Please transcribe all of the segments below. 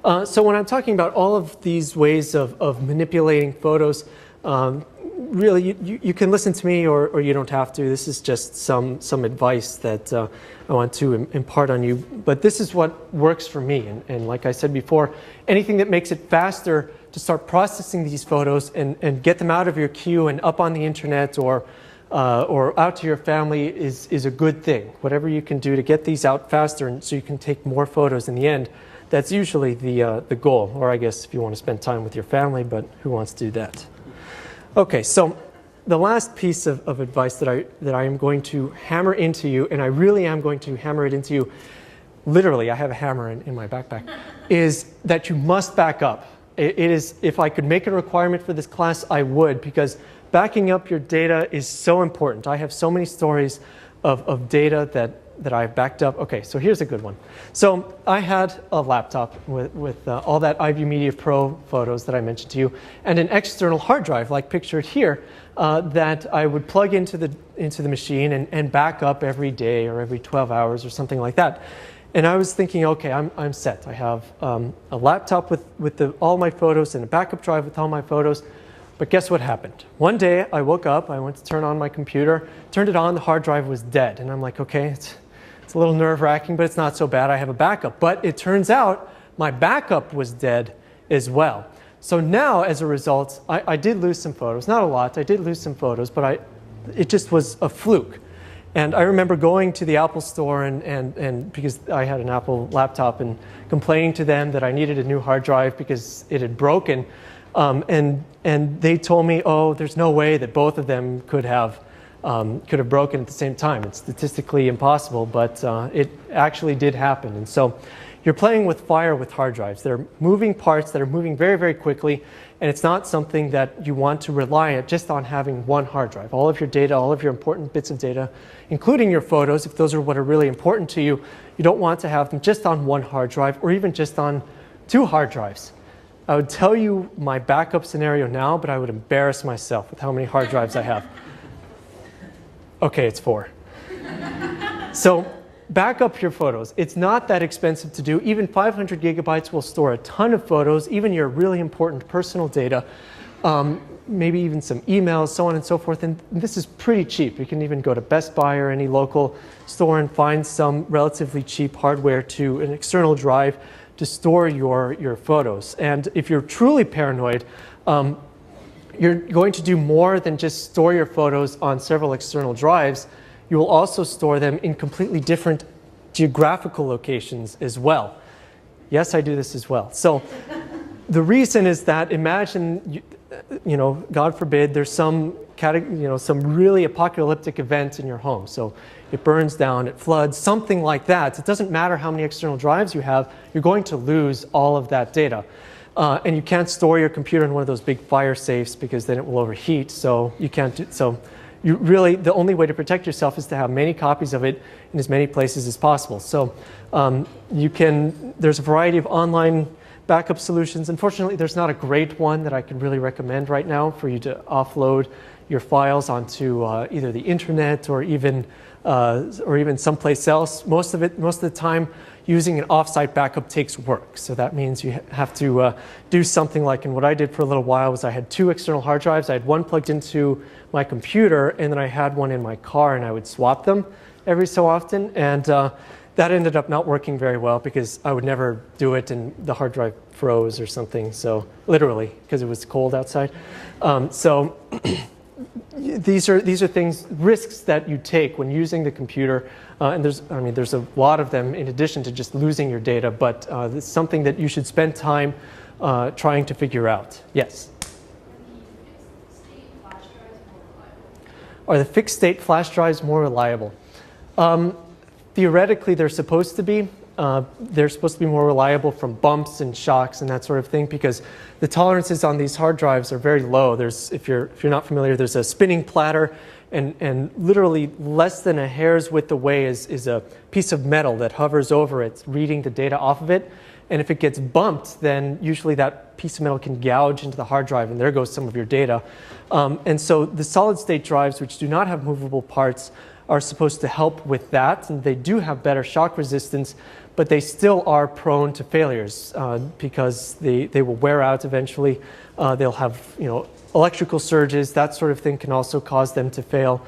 So when I'm talking about all of these ways of manipulating photos, really you can listen to me or you don't have to. This is just some advice that I want to impart on you. But this is what works for me. And like I said before, anything that makes it faster to start processing these photos and get them out of your queue and up on the internet or out to your family is a good thing. Whatever you can do to get these out faster and so you can take more photos in the end, that's usually the goal. Or I guess if you want to spend time with your family, but who wants to do that? Okay, so the last piece of advice that I am going to hammer into you, and I really am going to hammer it into you, literally, I have a hammer in my backpack, is that you must back up. It is, if I could make a requirement for this class, I would, because backing up your data is so important. I have so many stories of data that I've backed up. Okay, so here's a good one. So I had a laptop with all that iView Media Pro photos that I mentioned to you, and an external hard drive, like pictured here, that I would plug into the machine and back up every day or every 12 hours or something like that. And I was thinking, okay, I'm set. I have a laptop with all my photos and a backup drive with all my photos. But guess what happened? One day I woke up, I went to turn on my computer, turned it on, the hard drive was dead. And I'm like, okay, it's a little nerve-wracking, but it's not so bad. I have a backup. But it turns out my backup was dead as well. So now, as a result, I did lose some photos. Not a lot. I did lose some photos, but it just was a fluke. And I remember going to the Apple store and because I had an Apple laptop and complaining to them that I needed a new hard drive because it had broken. And they told me, oh, there's no way that both of them could have broken at the same time. It's statistically impossible, but it actually did happen. And so you're playing with fire with hard drives. They're moving parts that are moving very, very quickly, and it's not something that you want to rely on just on having one hard drive. All of your data, all of your important bits of data, including your photos, if those are what are really important to you, you don't want to have them just on one hard drive or even just on 2 hard drives. I would tell you my backup scenario now, but I would embarrass myself with how many hard drives I have. Okay, it's 4. So back up your photos. It's not that expensive to do. Even 500 gigabytes will store a ton of photos, even your really important personal data, maybe even some emails, so on and so forth. And this is pretty cheap. You can even go to Best Buy or any local store and find some relatively cheap hardware to an external drive to store your photos. And if you're truly paranoid, you're going to do more than just store your photos on several external drives. You will also store them in completely different geographical locations as well. Yes, I do this as well. So the reason is that imagine, you know, God forbid, there's some really apocalyptic event in your home. So it burns down, it floods, something like that. It doesn't matter how many external drives you have, you're going to lose all of that data. And you can't store your computer in one of those big fire safes because then it will overheat. So you can't do, so you really, the only way to protect yourself is to have many copies of it in as many places as possible. So there's a variety of online backup solutions. Unfortunately, there's not a great one that I can really recommend right now for you to offload your files onto either the internet or even someplace else. Most of the time, using an offsite backup takes work. So that means you have to do something like, and what I did for a little while was I had 2 external hard drives. I had one plugged into my computer, and then I had one in my car, and I would swap them every so often. And that ended up not working very well because I would never do it, and the hard drive froze or something. So literally, because it was cold outside. So these are things, risks that you take when using the computer, and there's a lot of them in addition to just losing your data, but it's something that you should spend time trying to figure out. Yes? Are the fixed state flash drives more reliable? Theoretically, they're supposed to be. They're supposed to be more reliable from bumps and shocks and that sort of thing because the tolerances on these hard drives are very low. If you're not familiar, there's a spinning platter, and literally less than a hair's width away is a piece of metal that hovers over it, reading the data off of it. And if it gets bumped, then usually that piece of metal can gouge into the hard drive, and there goes some of your data. And so the solid-state drives, which do not have movable parts, are supposed to help with that, and they do have better shock resistance, but they still are prone to failures because they will wear out eventually. They'll have, electrical surges, that sort of thing can also cause them to fail.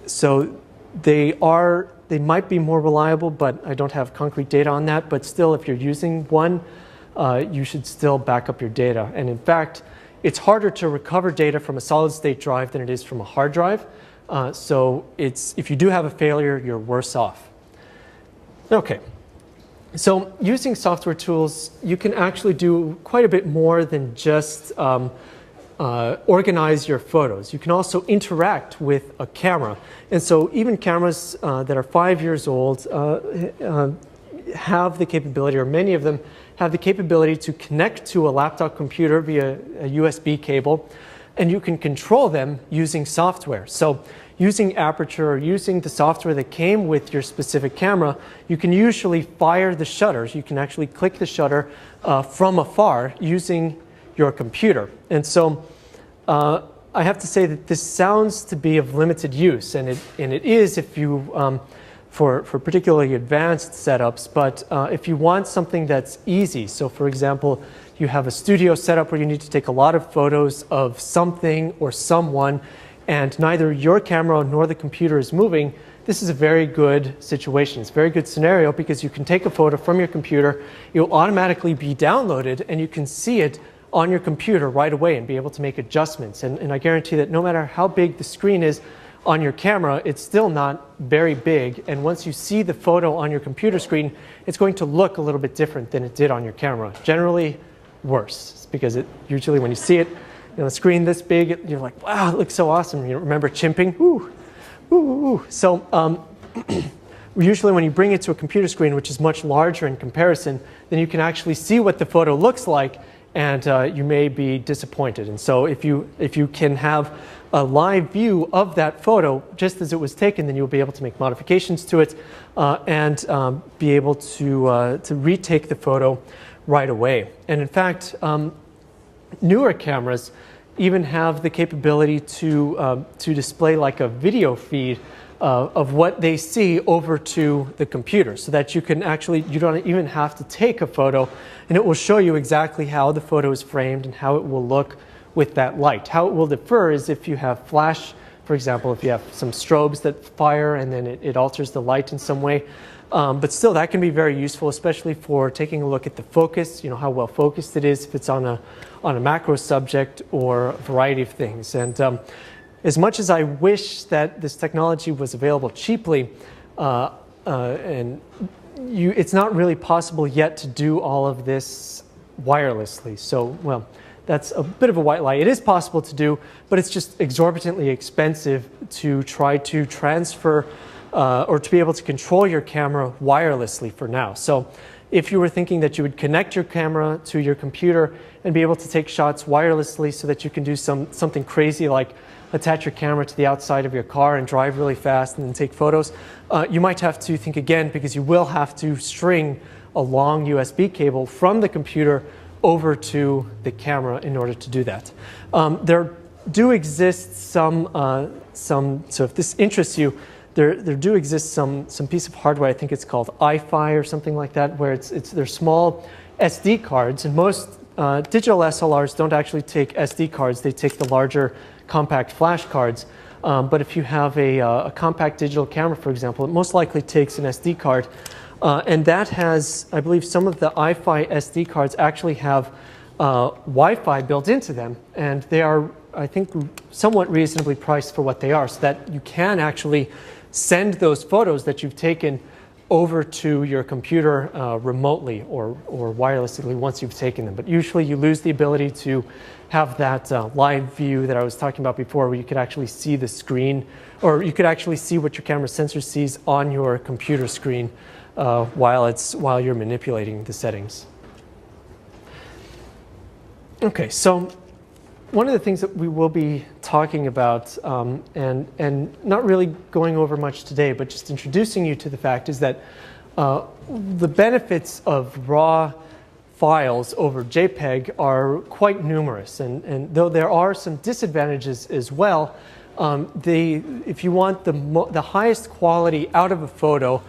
So they might be more reliable, but I don't have concrete data on that. But still, if you're using one, you should still back up your data. And in fact, it's harder to recover data from a solid-state drive than it is from a hard drive. So if you do have a failure, you're worse off. Okay. So using software tools, you can actually do quite a bit more than just organize your photos. You can also interact with a camera. And so even cameras that are 5 years old have the capability, or many of them have the capability to connect to a laptop computer via a USB cable, and you can control them using software. So using Aperture or using the software that came with your specific camera, you can usually fire the shutters. You can actually click the shutter from afar using your computer. And so I have to say that this sounds to be of limited use, and it is if you for particularly advanced setups, but if you want something that's easy, so for example, you have a studio setup where you need to take a lot of photos of something or someone, and neither your camera nor the computer is moving, this is a very good situation. It's a very good scenario because you can take a photo from your computer, it will automatically be downloaded, and you can see it on your computer right away and be able to make adjustments. And I guarantee that no matter how big the screen is on your camera, it's still not very big. And once you see the photo on your computer screen, it's going to look a little bit different than it did on your camera. Generally worse, because usually when you see it on a screen this big, you're like, wow, it looks so awesome. You remember chimping? Ooh, ooh, ooh. So usually when you bring it to a computer screen, which is much larger in comparison, then you can actually see what the photo looks like, and you may be disappointed. And so if you can have a live view of that photo just as it was taken, then you'll be able to make modifications to it and be able to retake the photo right away. And in fact, newer cameras even have the capability to display like a video feed of what they see over to the computer, so that you don't even have to take a photo, and it will show you exactly how the photo is framed and how it will look with that light. How it will differ is if you have flash, for example, if you have some strobes that fire and then it alters the light in some way. But still, that can be very useful, especially for taking a look at the focus, how well focused it is, if it's on a macro subject or a variety of things. And as much as I wish that this technology was available cheaply, it's not really possible yet to do all of this wirelessly. So, well, that's a bit of a white lie. It is possible to do, but it's just exorbitantly expensive to try to transfer or to be able to control your camera wirelessly for now. So if you were thinking that you would connect your camera to your computer and be able to take shots wirelessly so that you can do something crazy like attach your camera to the outside of your car and drive really fast and then take photos, you might have to think again, because you will have to string a long USB cable from the computer over to the camera in order to do that. There do exist so if this interests you, there do exist some piece of hardware, I think it's called iFi or something like that, where they're small SD cards, and most digital SLRs don't actually take SD cards, they take the larger compact flash cards. But if you have a compact digital camera, for example, it most likely takes an SD card. And that has, I believe, some of the iFi SD cards actually have Wi-Fi built into them, and they are, I think, somewhat reasonably priced for what they are, so that you can actually send those photos that you've taken over to your computer remotely or wirelessly once you've taken them. But usually you lose the ability to have that live view that I was talking about before, where you could actually see the screen, or you could actually see what your camera sensor sees on your computer screen while you're manipulating the settings. Okay, so one of the things that we will be talking about, and not really going over much today, but just introducing you to the fact, is that the benefits of RAW files over JPEG are quite numerous, and though there are some disadvantages as well, if you want the highest quality out of a photo,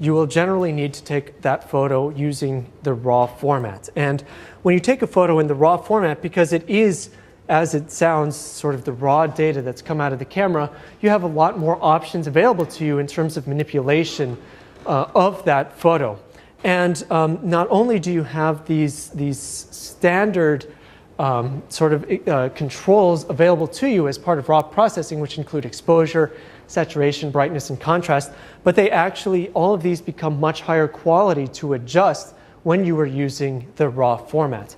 you will generally need to take that photo using the RAW format. And when you take a photo in the RAW format, because it is, as it sounds, sort of the raw data that's come out of the camera, you have a lot more options available to you in terms of manipulation of that photo. And not only do you have these standard sort of controls available to you as part of raw processing, which include exposure, saturation, brightness, and contrast, but they actually, all of these become much higher quality to adjust when you are using the raw format.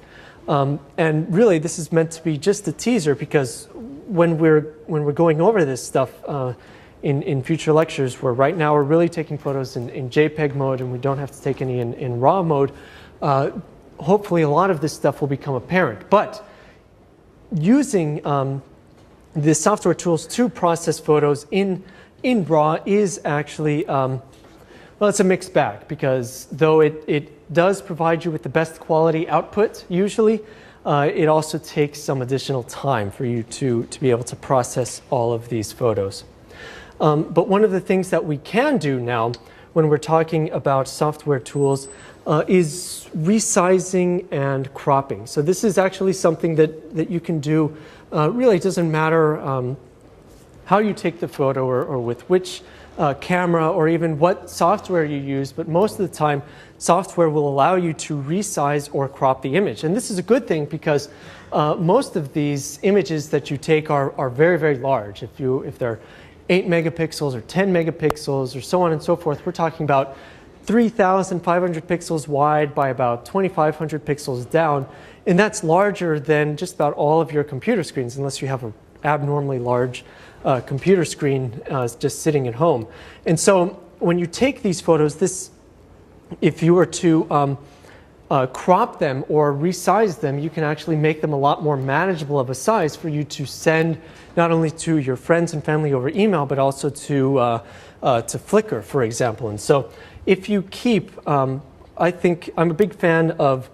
And really, this is meant to be just a teaser, because when we're going over this stuff in future lectures, where right now we're really taking photos in JPEG mode and we don't have to take any in RAW mode, hopefully a lot of this stuff will become apparent. But using the software tools to process photos in RAW is actually, well, it's a mixed bag, because though it does provide you with the best quality output usually, it also takes some additional time for you to be able to process all of these photos. But one of the things that we can do now when we're talking about software tools is resizing and cropping. So this is actually something that you can do. Really, it doesn't matter how you take the photo or with which camera or even what software you use, but most of the time software will allow you to resize or crop the image. And this is a good thing, because most of these images that you take are very, very large. If they're 8 megapixels or 10 megapixels or so on and so forth, we're talking about 3,500 pixels wide by about 2,500 pixels down. And that's larger than just about all of your computer screens, unless you have an abnormally large computer screen just sitting at home. And so when you take these photos, if you were to crop them or resize them, you can actually make them a lot more manageable of a size for you to send not only to your friends and family over email, but also to Flickr, for example. And so if you keep, I think I'm a big fan of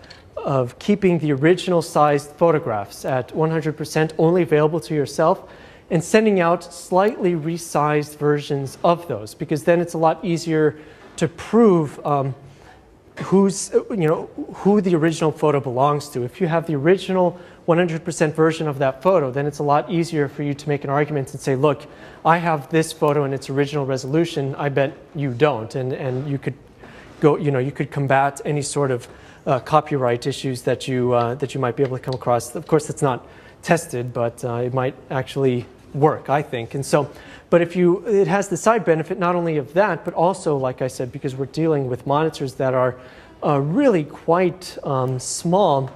keeping the original sized photographs at 100% only available to yourself, and sending out slightly resized versions of those, because then it's a lot easier to prove who the original photo belongs to. If you have the original 100% version of that photo, then it's a lot easier for you to make an argument and say, look, I have this photo in its original resolution, I bet you don't. And you could go, you could combat any sort of copyright issues that you might be able to come across. Of course, it's not tested, but it might actually work, I think. And so, but it has the side benefit not only of that, but also, like I said, because we're dealing with monitors that are really quite small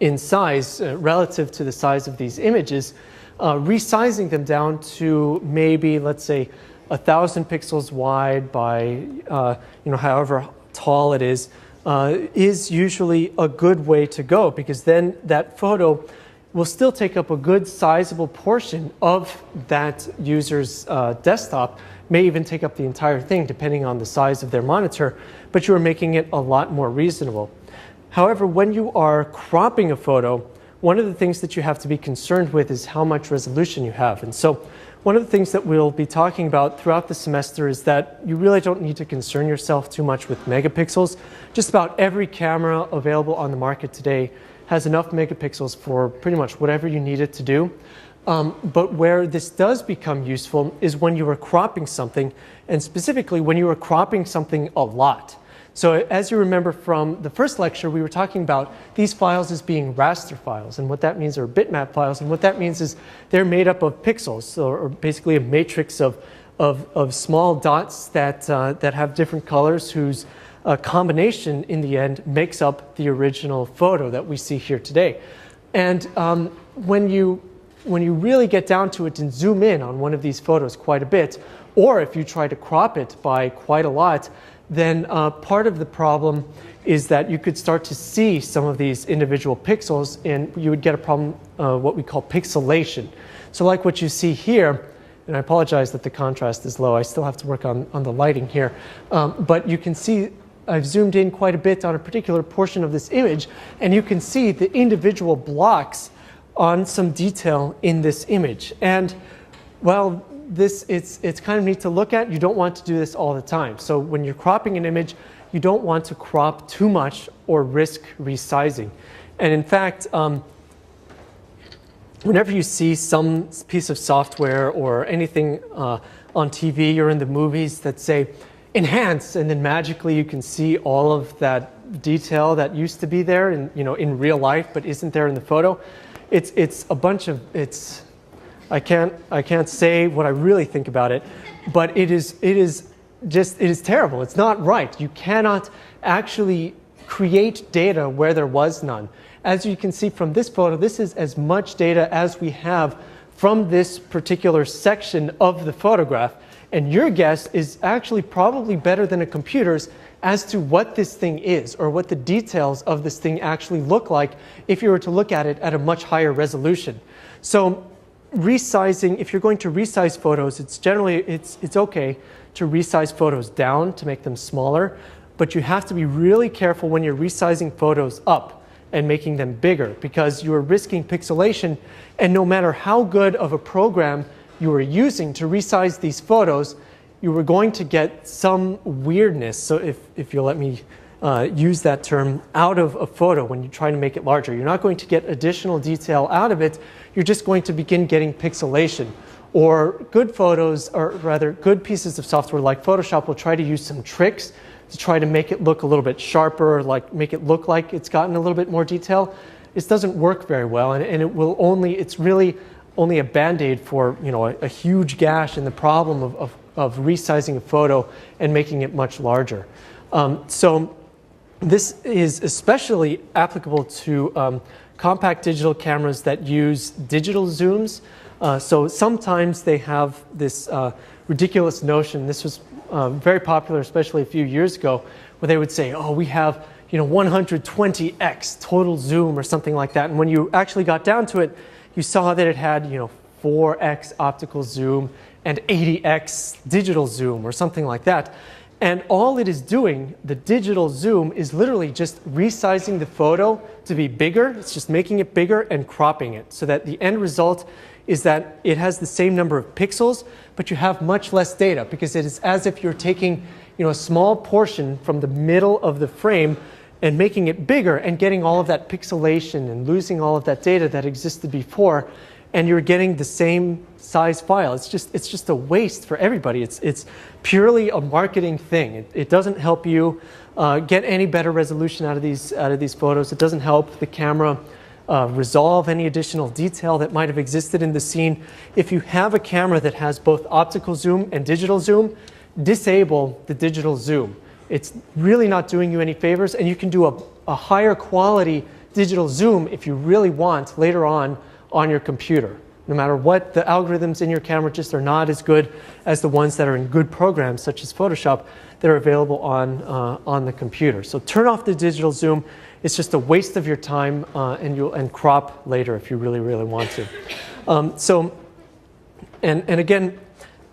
in size relative to the size of these images, resizing them down to maybe, let's say, 1,000 pixels wide by however tall it is usually a good way to go, because then that photo will still take up a good sizable portion of that user's desktop, may even take up the entire thing depending on the size of their monitor, but you are making it a lot more reasonable. However, when you are cropping a photo, one of the things that you have to be concerned with is how much resolution you have. And so one of the things that we'll be talking about throughout the semester is that you really don't need to concern yourself too much with megapixels. Just about every camera available on the market today has enough megapixels for pretty much whatever you need it to do. But where this does become useful is when you are cropping something, and specifically when you are cropping something a lot. So as you remember from the first lecture, we were talking about these files as being raster files, and what that means are bitmap files, and what that means is they're made up of pixels, or basically a matrix of small dots that have different colors, whose combination in the end makes up the original photo that we see here today. And when you really get down to it and zoom in on one of these photos quite a bit, or if you try to crop it by quite a lot, then part of the problem is that you could start to see some of these individual pixels, and you would get a problem, what we call pixelation. So like what you see here, and I apologize that the contrast is low, I still have to work on the lighting here, but you can see I've zoomed in quite a bit on a particular portion of this image, and you can see the individual blocks on some detail in this image. And well, it's kind of neat to look at. You don't want to do this all the time. So when you're cropping an image, you don't want to crop too much or risk resizing. And in fact, whenever you see some piece of software or anything on TV or in the movies that say enhance, and then magically you can see all of that detail that used to be there in real life but isn't there in the photo, it's a bunch of I can't say what I really think about it, but it is terrible. It's not right. You cannot actually create data where there was none. As you can see from this photo, this is as much data as we have from this particular section of the photograph. And your guess is actually probably better than a computer's as to what this thing is or what the details of this thing actually look like if you were to look at it at a much higher resolution. So resizing, if you're going to resize photos, it's okay to resize photos down to make them smaller, but you have to be really careful when you're resizing photos up and making them bigger, because you are risking pixelation, and no matter how good of a program you are using to resize these photos, you were going to get some weirdness. So if you'll let me use that term, out of a photo when you try to make it larger. You're not going to get additional detail out of it. You're just going to begin getting pixelation. Or good photos, or rather good pieces of software like Photoshop will try to use some tricks to try to make it look a little bit sharper, like make it look like it's gotten a little bit more detail. This doesn't work very well, and it's really only a band-aid for a huge gash in the problem of resizing a photo and making it much larger. So this is especially applicable to compact digital cameras that use digital zooms. So sometimes they have this ridiculous notion. This was very popular, especially a few years ago, where they would say, oh, we have 120x total zoom or something like that. And when you actually got down to it, you saw that it had 4x optical zoom and 80x digital zoom or something like that. And all it is doing, the digital zoom, is literally just resizing the photo to be bigger. It's just making it bigger and cropping it so that the end result is that it has the same number of pixels, but you have much less data, because it is as if you're taking a small portion from the middle of the frame and making it bigger and getting all of that pixelation and losing all of that data that existed before, and you're getting the same size file. It's just a waste for everybody. It's purely a marketing thing. It doesn't help you get any better resolution out of these photos. It doesn't help the camera resolve any additional detail that might have existed in the scene. If you have a camera that has both optical zoom and digital zoom, disable the digital zoom. It's really not doing you any favors, and you can do a higher quality digital zoom if you really want later on your computer. No matter what, the algorithms in your camera just are not as good as the ones that are in good programs such as Photoshop that are available on the computer. So turn off the digital zoom. It's just a waste of your time, and crop later if you really, really want to. And again,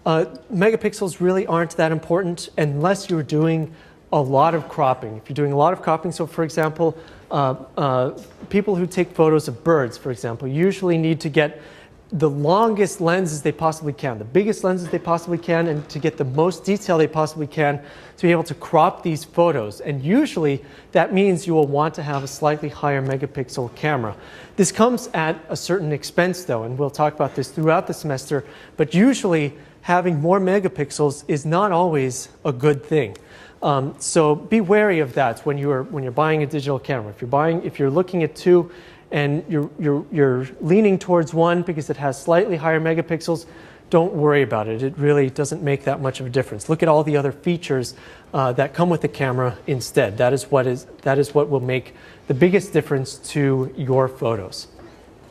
megapixels really aren't that important unless you're doing a lot of cropping. If you're doing a lot of cropping, so for example, people who take photos of birds, for example, usually need to get the longest lenses they possibly can, the biggest lenses they possibly can, and to get the most detail they possibly can to be able to crop these photos. And usually that means you will want to have a slightly higher megapixel camera. This comes at a certain expense though, and we'll talk about this throughout the semester, but usually having more megapixels is not always a good thing. So be wary of that when you're buying a digital camera. If you're looking at two and you're leaning towards one because it has slightly higher megapixels, don't worry about it. It really doesn't make that much of a difference. Look at all the other features that come with the camera instead. That is what will make the biggest difference to your photos.